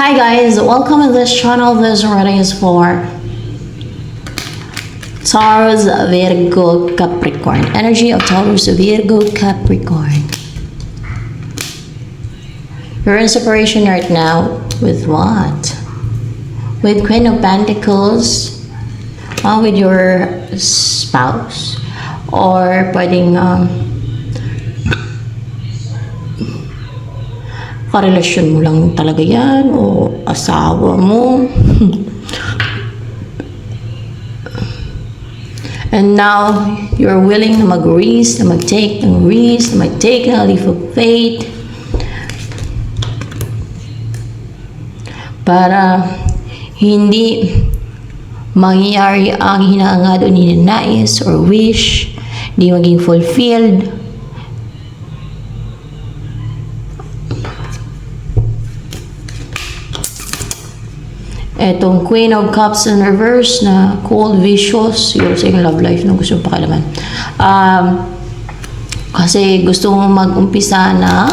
Hi guys, welcome to this channel. This reading is for Taurus, Virgo, Capricorn. Energy of Taurus, Virgo, Capricorn. You're in separation right now with what? With Queen of Pentacles, with your spouse, or pwedeng karelasyon mo lang talaga yan o asawa mo. And now, you're willing na mag-risk, na mag-take ng risk, na mag-take ng leap of faith para hindi mangyayari ang hinaangad o ninanais or wish, hindi maging fulfilled. Etong Queen of Cups in reverse na cold, vicious, siguro sa yung love life na gusto mong pakialaman. Kasi gusto mong mag-umpisa na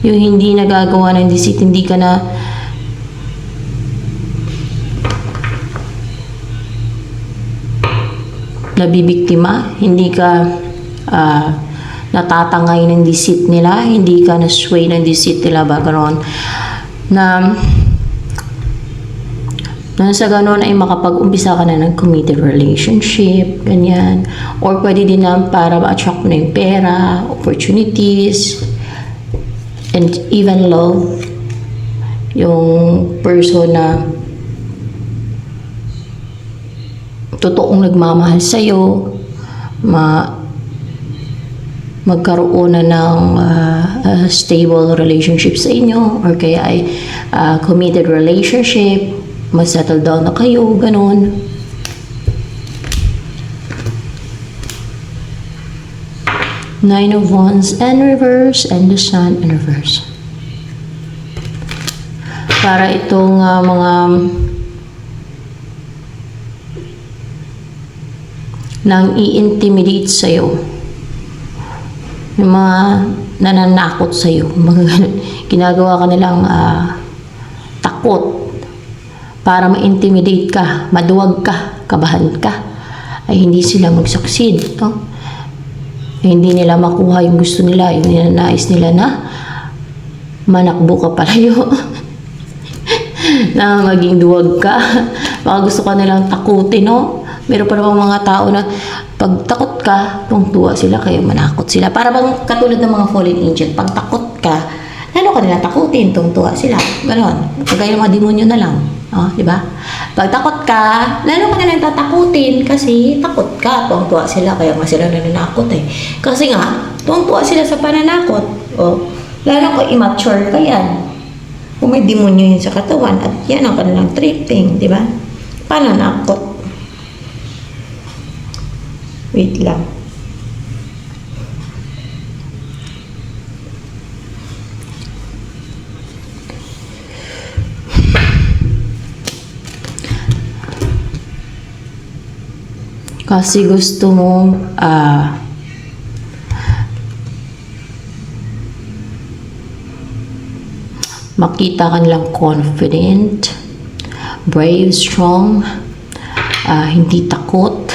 yung hindi nagagawa ng deceit, hindi ka na nabibiktima, hindi ka natatangay ng deceit nila, hindi ka na-sway ng deceit nila ba ganoon na sa ganoon ay makapag-umpisa ka na ng committed relationship, ganyan. Or pwede din na para ma-attract mo na yung pera, opportunities, and even love. Yung person na totoong nagmamahal sa'yo, magkaroon na ng stable relationship sa inyo, or kaya ay committed relationship, mag-settle down na kayo, ganon. Nine of Wands and reverse, and the Sun and reverse. Para itong mga nang i-intimidate sa'yo, yung mga nananakot sa'yo, mga ginagawa ka nilang takot para ma-intimidate ka, maduwag ka, kabahan ka, ay hindi sila mag-succeed. No? Ay hindi nila makuha yung gusto nila, yung ninanais nila na manakbo ka palayo, na maging duwag ka. Baka gusto ka nilang takutin, no? Meron pa namang mga tao na pag takot ka, tungtuwa sila, kaya manakot sila. Para bang katulad ng mga fallen angel, pag takot ka, lalo ka nila takutin, tungtuwa sila. Ganon. Kagaya ng mga demonyo na lang. Di ba? Pag takot ka, lalo ka nilang tatakutin kasi takot ka, tungtuwa sila, kaya nga sila nananakot eh. Kasi nga, tungtuwa sila sa pananakot. Lalo ka immature ka yan. Kung may demonyo yun sa katawan, at yan ang kanilang tripping, di ba? Pananakot. Wait lang. Kasi gusto mo makita ka nilang confident, brave, strong, hindi takot,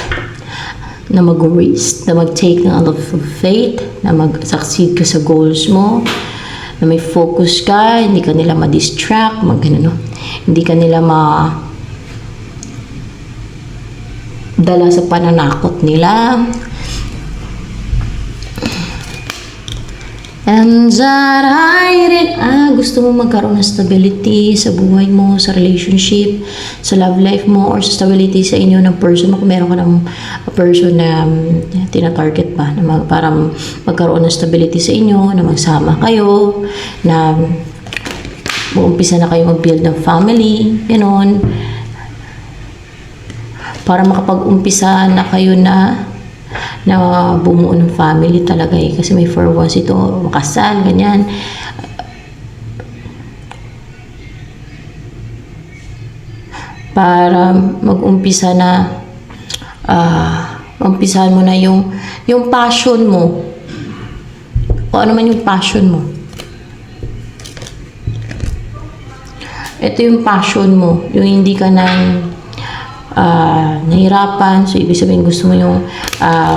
na mag-risk, na mag-take ng leap of faith, na mag-succeed ka sa goals mo, na may focus ka, hindi ka nila ma-distract, hindi ka nila dala sa pananakot nila. And that I did, gusto mo magkaroon ng stability sa buhay mo, sa relationship, sa love life mo, or sa stability sa inyo ng person mo. Kung meron ka ng person na tina-target ba, na para magkaroon ng stability sa inyo, na magsama kayo, na mag-umpisa na kayo mag-build ng family, gano'n. Para makapag-umpisa na kayo na bumuo ng family talaga eh. Kasi may 4 wands ito, makasal, ganyan. Para mag-umpisa na, umpisahan mo na yung passion mo. Kung ano man yung passion mo. ito yung passion mo, yung hindi ka nang nahirapan. So, ibig sabihin gusto mo yung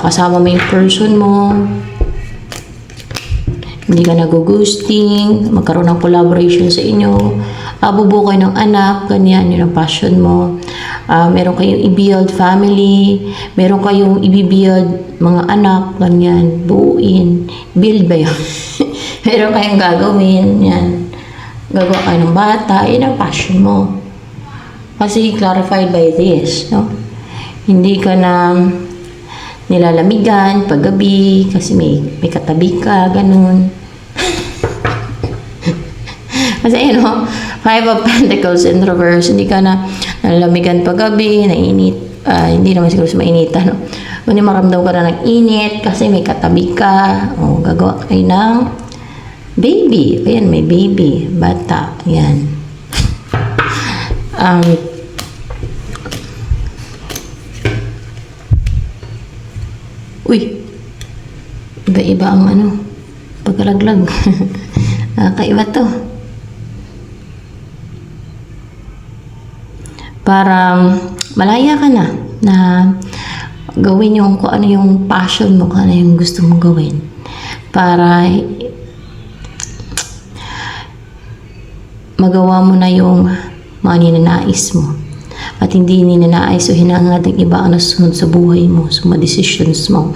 kasama mo yung person mo, hindi ka nag-ghosting, magkaroon ng collaboration sa inyo, bubuo kayo ng anak, ganyan, yun ang passion mo. Meron kayong i-build family, meron kayong i-build mga anak, ganyan, buuin, build ba yun? Meron kayong gagawin, yan. Gagawa kayo ng bata, yun ang passion mo. Kasi clarified by this, no? Hindi ka na nilalamigan paggabi kasi may katabi ka, ganun. Kasi Five of Pentacles in reverse, hindi ka na nalamigan paggabi, nainit, hindi naman siguro sa mainitan, no? Kundi maramdam ka na ng init kasi may katabi ka, o gagawa kayo ng baby. Ayan, may baby, bata, ayan. Uy, iba-iba ang pagkalaglag. Nakakaiba to. Para malaya ka na gawin yung kung ano yung passion mo, kung ano yung gusto mong gawin. Para magawa mo na yung mga ninanais mo. At hindi ninanais o hinangad ng iba ang nasunod sa buhay mo, sa mga decisions mo.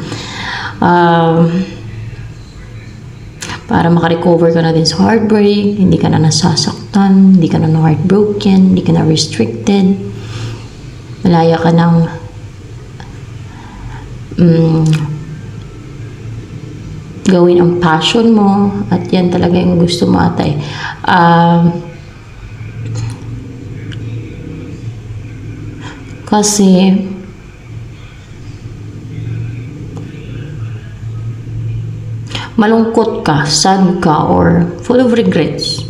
Para makarecover ka na din sa heartbreak, hindi ka na nasasaktan, hindi ka na heartbroken, hindi ka na restricted. Malaya ka ng gawin ang passion mo, at yan talaga yung gusto mo ate. Kasi malungkot ka, sad ka, or full of regrets.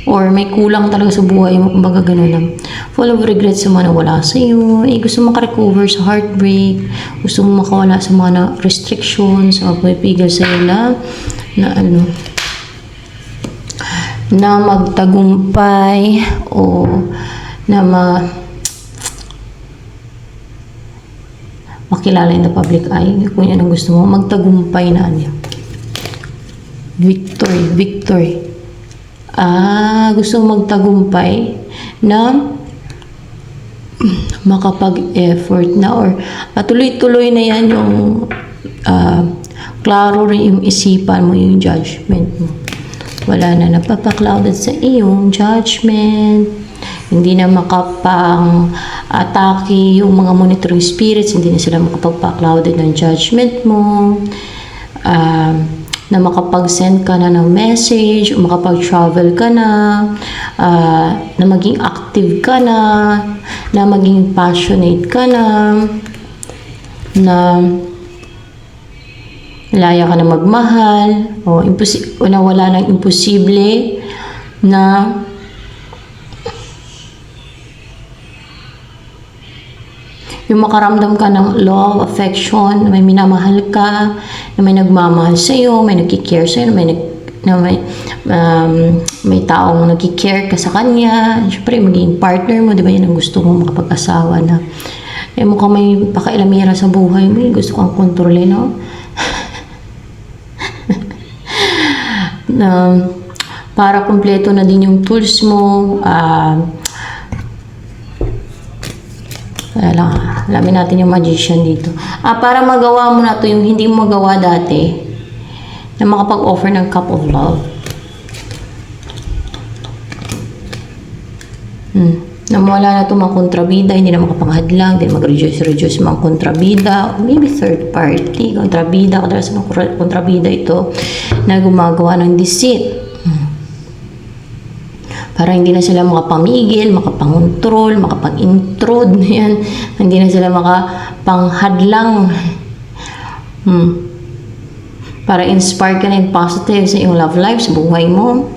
Or may kulang talaga sa buhay mo, kumbaga gano'n lang. Full of regrets sa mga nawala sa'yo. Gusto mo makarecover sa heartbreak. Gusto mo makawala sa mga restrictions, sa pumipigil sa'yo na magtagumpay o na makilala in the public eye. Kung yan ang gusto mo, magtagumpay na niya. Victory. Gusto mo magtagumpay na makapag-effort na, or tuloy-tuloy na yan yung klaro rin yung isipan mo, yung judgment mo. Wala na napapaklouded sa iyong judgment. Hindi na makapang-atake yung mga monitoring spirits. Hindi na sila makapag-clouded ng judgment mo. Na makapag-send ka na ng message, o makapag-travel ka na maging active ka na maging passionate ka na malaya ka na magmahal, o nawala ng imposible na yung makaramdam ka ng love, affection, na may minamahal ka, na may nagmamahal sa'yo, may nagkikare sa'yo, may taong nagkikare ka sa kanya. Siyempre, maging partner mo, di ba yan ang gusto mo, makapag-asawa na. Mukhang may pakailamira sa buhay mo, gusto kang kontrolin, no? Para kumpleto na din yung tools mo, alamin natin yung magician dito. Para magawa mo na to yung hindi mo magawa dati, na makapag-offer ng cup of love. Na mawala na ito mga kontrabida, hindi na makapanghadlang, hindi na mag-reduce mga kontrabida, or maybe third party, kontrabida, kadalasan ng kontrabida ito na gumagawa ng deceit. Para hindi na sila makapamigil, makapangontrol, makapang-intrude, yan. Hindi na sila makapanghadlang. Para inspire ka na yung positive sa iyong love life, sa buhay mo.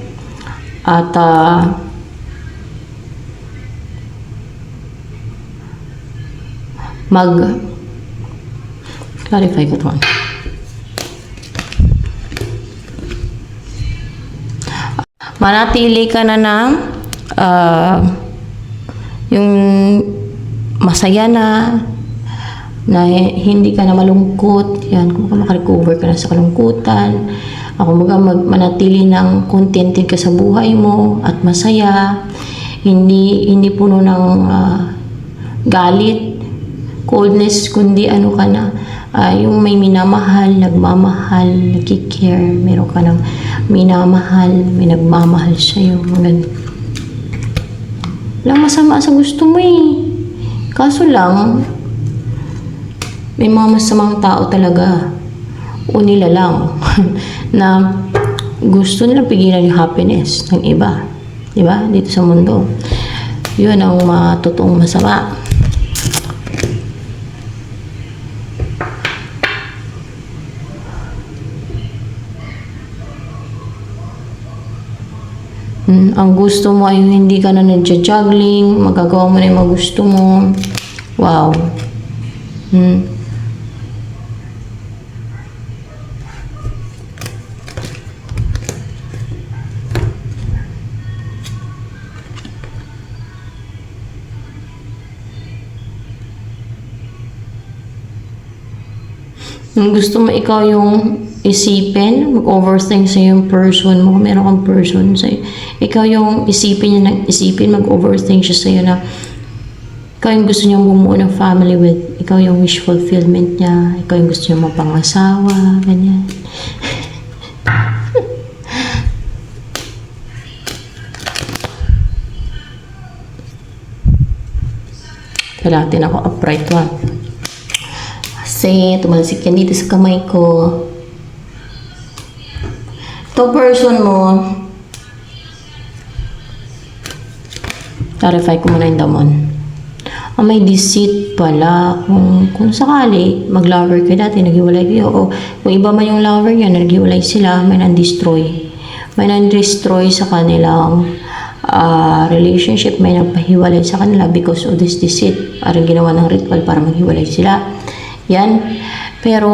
At clarify ko ito. manatili ka na ng yung masaya na hindi ka na malungkot. Yan, kung makarecover ka na sa kalungkutan. Kumbaga manatili ng contented ka sa buhay mo at masaya. Hindi puno ng galit, coldness, kundi ano ka na, yung may minamahal, nagmamahal, nagkikare, meron ka ng minamahal, may nagmamahal sa'yo. Walang masama sa gusto mo eh. Kaso lang, may mga masamang tao talaga o nila lang na gusto nilang pigilan yung happiness ng iba. Diba? Dito sa mundo. Yun ang totoong masama. Ang gusto mo ay hindi ka na nagja-juggling, magagawa mo na yung mga gusto mo. Wow. Gusto mo ikaw yung isipin, mag-overthink sa yung person mo, meron kang person sa'yo. Ikaw yung isipin niya ng isipin, mag-overthink siya sa'yo na ikaw yung gusto niyang bumuo ng family with. Ikaw yung wish fulfillment niya. Ikaw yung gusto niyang mapangasawa, ganyan. Kailangan natin ako upright one. Kasi tumalsik yan dito sa kamay ko. Ito person mo, clarify ko muna yung damon. May deceit pala. Kung sakali, mag-lover ka dati, naghiwalay kayo. O kung iba man yung lover niya, naghiwalay sila, may nan-destroy. May nan-destroy sa kanilang relationship, may nagpahiwalay sa kanila because of this deceit. Parang ginawa ng ritual para maghiwalay sila. Yan. Pero,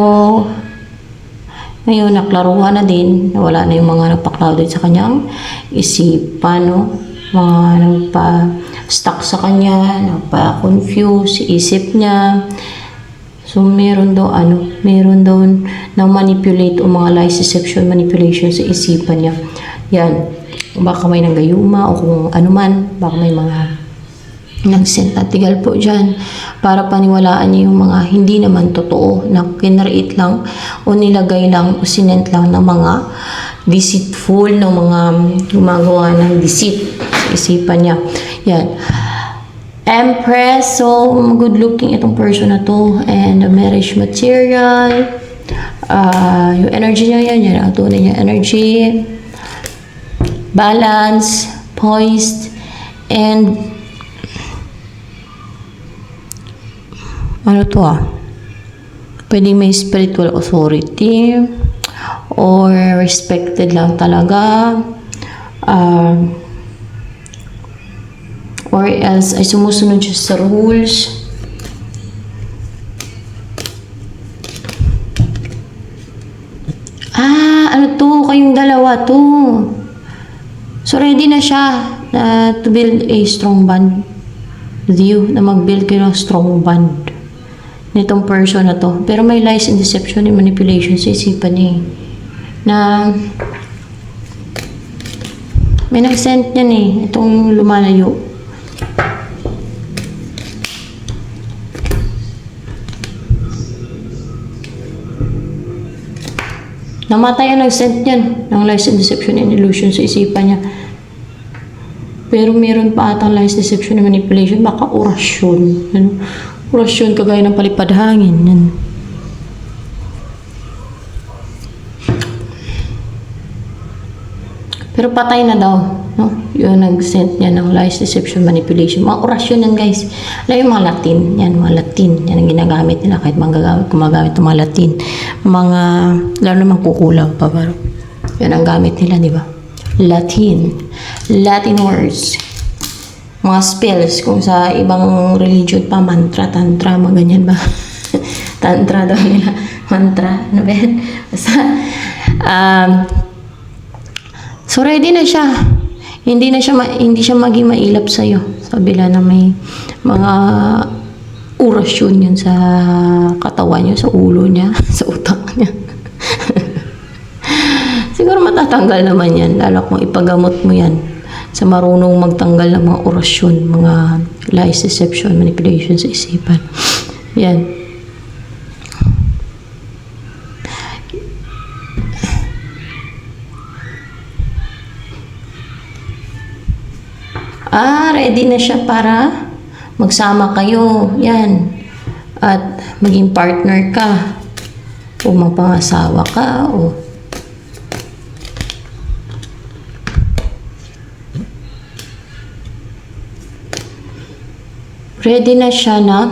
ngayon, naklaruhan na din, nawala na yung mga nagpa-clouded sa kanyang isipan, no? Mga nagpa-stuck sa kanya, nagpa-confuse, isip niya. So, meron daw na manipulate o mga lies, deception, manipulation sa isipan niya. Yan. Baka may nanggayuma o kung ano man, baka may mga nag-send at tigal po dyan para paniwalaan niyo yung mga hindi naman totoo na kinreate lang o nilagay lang o sinent lang ng mga deceitful ng mga gumagawa ng deceit sa isipan niya. Yan. Empress, so good looking itong person na to, and the marriage material, yung energy niya yan ang tunay niya energy, balance, poised, and ano to pwedeng may spiritual authority or respected lang talaga, or else ay sumusunod siya sa rules. Ano to, kayong dalawa to, so ready na siya to build a strong bond with you, na mag-build kayo ng strong bond nitong person na to. Pero may lies and deception and manipulation sa isipan niya na may nag-send niyan itong lumalayo. Namatay ang nag-send niyan ng lies and deception and illusion sa isipan niya. Pero meron pa atang lies, deception and manipulation, baka orasyon. Orasyon kagaya ng palipad hangin. Yan. Pero patay na daw, no? Yung nag-send niya ng lies, deception, manipulation. Mga orasyon yan, guys. Alam yung mga Latin. Yan, mga Latin. Yan ang ginagamit nila kahit gumagamit ng mga Latin. Mga, lalo naman kukulang pa. Pero, yan ang gamit nila, di ba? Latin words. Mga spells, kung sa ibang religion pa, mantra, tantra, mga ganyan ba? Tantra daw nila. Mantra, ano ba yan? Basta, so ready na siya hindi siya maging mailap sa iyo. Kabila na may mga orasyon yun sa katawan niya, sa ulo niya, sa utak niya. Siguro matatanggal naman yan, lalo kung ipagamot mo yan sa marunong magtanggal ng mga orasyon, mga lies, deception, manipulation sa isipan. Yan. Ready na siya para magsama kayo. Yan. At maging partner ka. O magpangasawa ka. O ready na siya na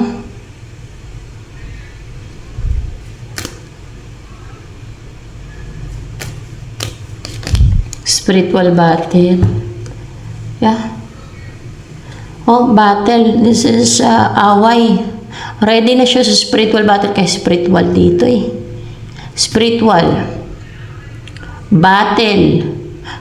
spiritual battle. Yeah. Oh, battle. This is away. Ready na siya sa spiritual battle. Kaya spiritual dito eh. Spiritual. Battle.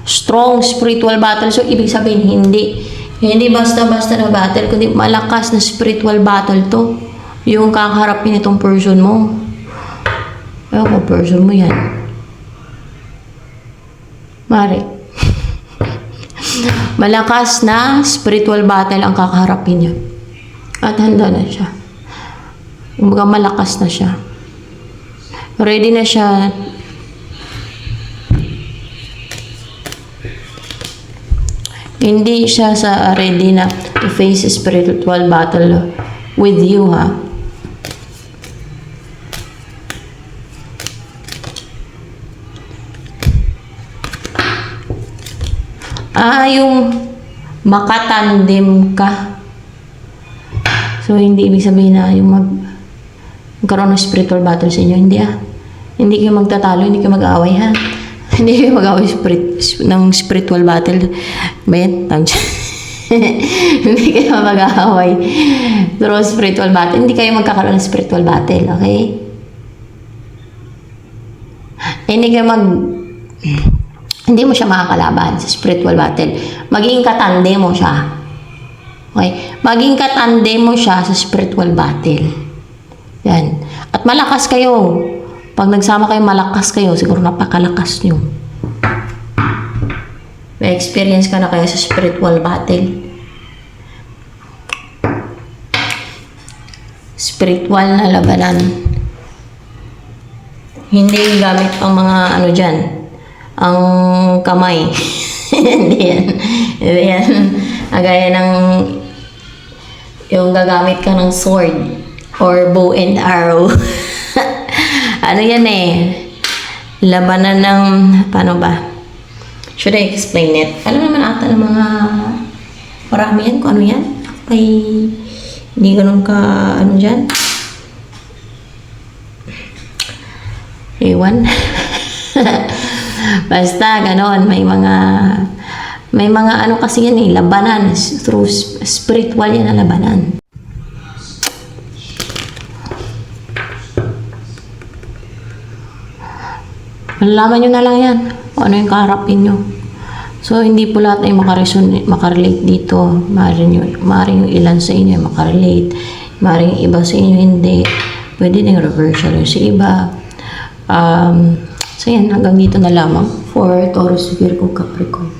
Strong spiritual battle. So, ibig sabihin, hindi basta-basta na battle, kundi malakas na spiritual battle to. Yung kakaharapin itong person mo. Ewan ko, person mo yan. Mari. Malakas na spiritual battle ang kakaharapin niya. At handa na siya. Kumbaga malakas na siya. Ready na siya. Hindi siya ready na to face a spiritual battle with you, ha? Yung makatandem ka. So, hindi ibig sabihin na yung magkaroon ng spiritual battle sa inyo. Hindi, Hindi kayo magtatalo, hindi kayo mag-aaway, ha? Hindi kayo mag-aaway ng spiritual battle. Bayan? Hindi kayo mag-aaway through spiritual battle. Hindi kayo magkakaroon ng spiritual battle, okay? Hindi mo siya makakalaban sa spiritual battle. Maging katande mo siya. Okay? Maging katande mo siya sa spiritual battle. Yan. At malakas kayo. Pag nagsama kayo, malakas kayo. Siguro napakalakas nyo. May experience ka na kayo sa spiritual battle. Spiritual na labanan. Hindi gamit ang mga dyan. Ang kamay. Hindi yan. Hindi yan. Agaya ng yung gagamit ka ng sword or bow and arrow. Ano yan eh? Labanan ng, paano ba? Should I explain it? Alam naman ata ng mga marami yan kung ano yan. Ay, hindi ganun ka, dyan. Ewan. Basta, ganon. May mga kasi yan eh, labanan. Through spiritual yan na labanan. Malalaman nyo na lang yan. Kung ano yung kaharapin nyo. So, hindi po lahat ay makarelate dito. Maaaring yung ilan sa inyo makarelate. Maaaring yung iba sa inyo hindi. Pwede din reversal yung sa iba. So, yan. Hanggang dito na lamang for Taurus, Virgo, Capricorn.